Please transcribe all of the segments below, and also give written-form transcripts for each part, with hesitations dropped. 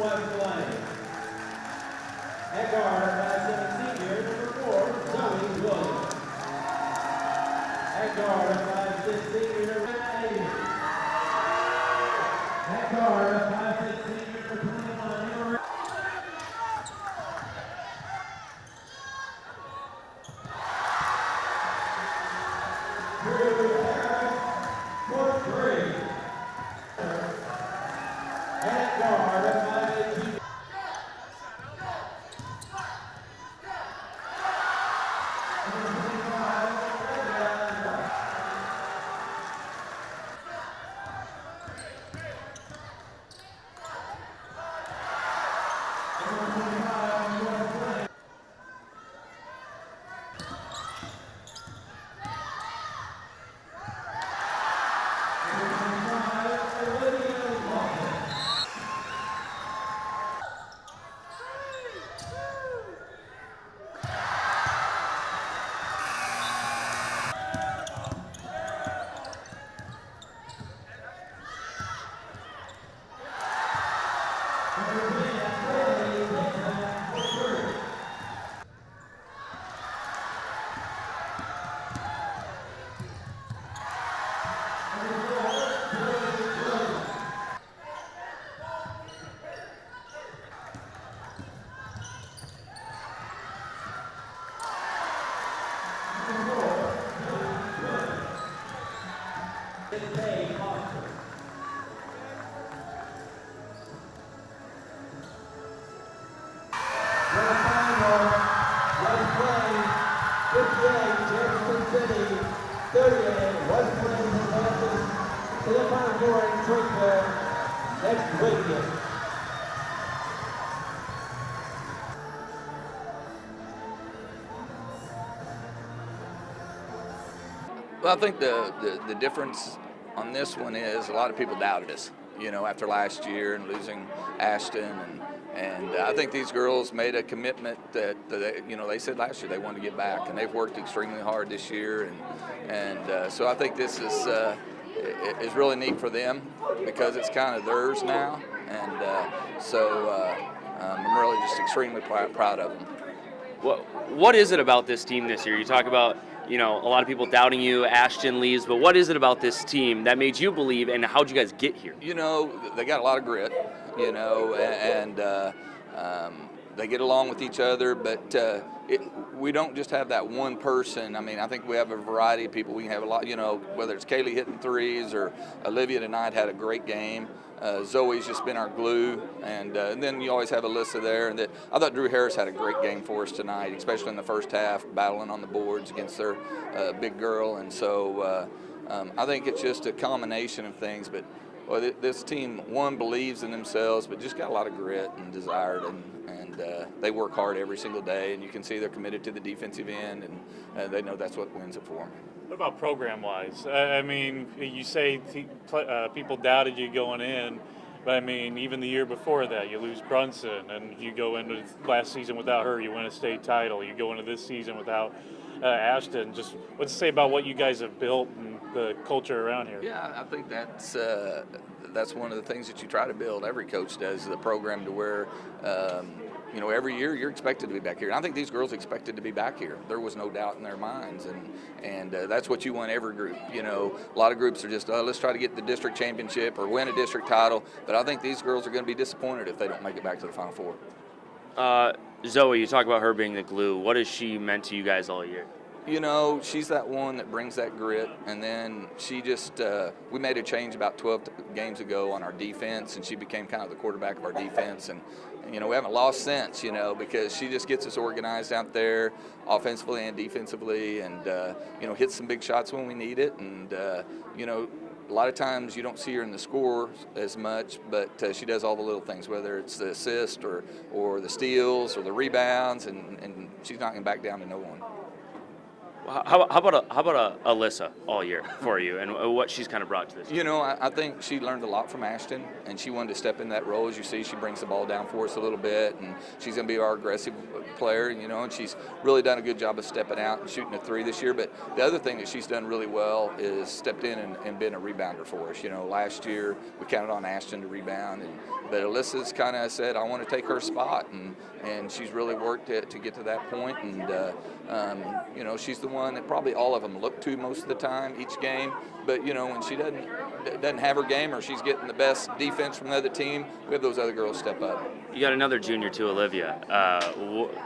West Lane. At guard, 5'7" senior, number 4, Zoe Williams. At guard, 5'6" senior, number 8. At guard, 5'6" senior, number 21, number 8. At guard, 5'8" Jefferson City, 38, West Plains advances to the Final Four in Springfield next weekend. Well, I think the difference on this one is a lot of people doubted us, after last year and losing Ashton. And I think these girls made a commitment that, they said last year they wanted to get back, and they've worked extremely hard this year. And so I think this is really neat for them because it's kind of theirs now. And so I'm really just extremely proud of them. What is it about this team this year? You talk about, a lot of people doubting you, Ashton leaves, but what is it about this team that made you believe, and how'd you guys get here? They got a lot of grit, and they get along with each other, but we don't just have that one person. I mean, I think we have a variety of people. We can have a lot, whether it's Kaylee hitting threes or Olivia tonight had a great game. Zoe's just been our glue, and then you always have Alyssa there. And I thought Drew Harris had a great game for us tonight, especially in the first half, battling on the boards against their big girl. And so I think it's just a combination of things. But this team, one, believes in themselves, but just got a lot of grit and desire, and they work hard every single day. And you can see they're committed to the defensive end, and they know that's what wins it for them. What about program-wise? I mean, you say people doubted you going in, but I mean, even the year before that, you lose Brunson, and you go into last season without her, you win a state title. You go into this season without Ashton. Just what's to say about what you guys have built and the culture around here? Yeah, I think that's one of the things that you try to build. Every coach does the program to where every year you're expected to be back here. And I think these girls expected to be back here. There was no doubt in their minds, and that's what you want every group. A lot of groups are just, let's try to get the district championship or win a district title. But I think these girls are going to be disappointed if they don't make it back to the Final Four. Zoe, you talk about her being the glue. What has she meant to you guys all year? She's that one that brings that grit, and then she just, we made a change about 12 games ago on our defense, and she became kind of the quarterback of our defense, and we haven't lost since, because she just gets us organized out there offensively and defensively, and, hits some big shots when we need it, and, a lot of times you don't see her in the score as much, but she does all the little things, whether it's the assist or the steals or the rebounds, and she's not going to back down to no one. How about Alyssa all year for you, and what she's kind of brought to this? You know, I think she learned a lot from Ashton, and she wanted to step in that role. As you see, she brings the ball down for us a little bit, and she's going to be our aggressive player, you know, and she's really done a good job of stepping out and shooting a three this year. But the other thing that she's done really well is stepped in and been a rebounder for us. You know, last year we counted on Ashton to rebound, but Alyssa's kind of said, I want to take her spot, and she's really worked to get to that point, and you know, she's the one that probably all of them look to most of the time, each game. But you know, when she doesn't have her game, or she's getting the best defense from the other team, we have those other girls step up. You got another junior too, Olivia.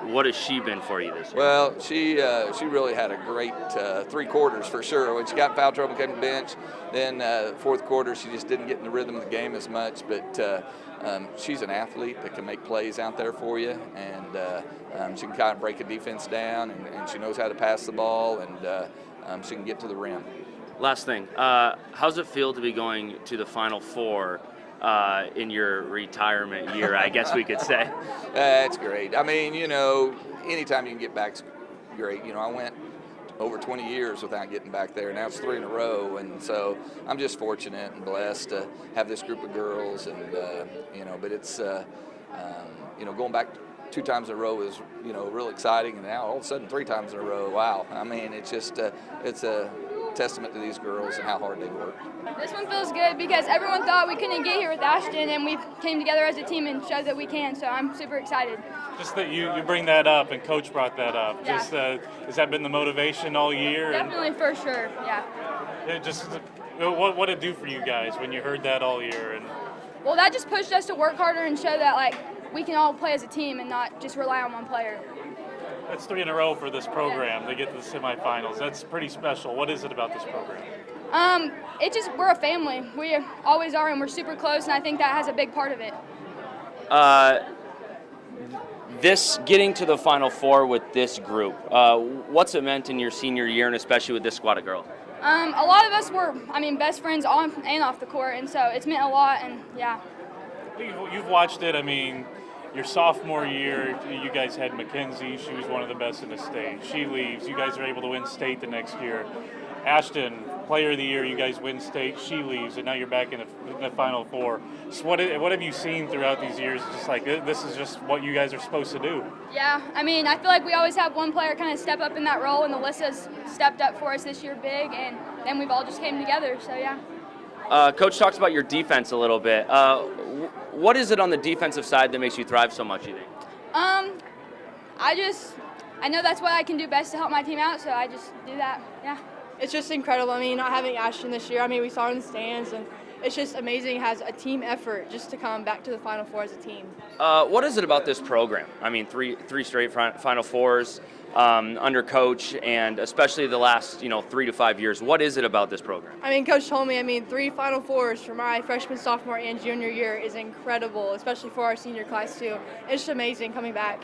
What has she been for you this year? Well, she really had a great 3 quarters for sure. When she got in foul trouble, came to the bench. Then fourth quarter, she just didn't get in the rhythm of the game as much. But she's an athlete that can make plays out there for you, and she can kind of break a defense down, and she knows how to pass the ball, and she can get to the rim. Last thing, how's it feel to be going to the Final Four in your retirement year, I guess we could say? That's great. I mean, you know, anytime you can get back's great. You know, I went over 20 years without getting back there. Now it's 3 in a row, and so I'm just fortunate and blessed to have this group of girls, and you know, but it's you know, going back 2 times in a row is, you know, real exciting, and now all of a sudden 3 times in a row, wow. I mean, it's just it's a testament to these girls and how hard they work. This one feels good because everyone thought we couldn't get here with Ashton, and we came together as a team and showed that we can, so I'm super excited. Just that you bring that up, and Coach brought that up. Yeah. Just has that been the motivation all year? Definitely, for sure, yeah. What did it do for you guys when you heard that all year? And Well, that just pushed us to work harder and show that, like, we can all play as a team and not just rely on one player. that's 3 in a row for this program. They get to the semifinals. That's pretty special. What is it about this program? We're a family. We always are, and we're super close, and I think that has a big part of it. This getting to the Final Four with this group, what's it meant in your senior year, and especially with this squad of girls? A lot of us were, best friends on and off the court, and so it's meant a lot, and yeah. You've watched it. I mean, your sophomore year, you guys had Mackenzie. She was one of the best in the state. She leaves. You guys are able to win state the next year. Ashton, player of the year, you guys win state. She leaves, and now you're back in the Final Four. So what have you seen throughout these years? Just like, this is just what you guys are supposed to do. Yeah, I feel like we always have one player kind of step up in that role, and Alyssa's stepped up for us this year big, and then we've all just came together, so yeah. Coach talks about your defense a little bit. What is it on the defensive side that makes you thrive so much, you think? I know that's what I can do best to help my team out, so I just do that, yeah. It's just incredible. Not having Ashton this year, we saw her in the stands, and it's just amazing. It has a team effort just to come back to the Final Four as a team. What is it about this program? Three straight Final Fours under Coach, and especially the last 3 to 5 years. What is it about this program? Coach told me, 3 Final Fours for my freshman, sophomore, and junior year is incredible, especially for our senior class too. It's just amazing coming back.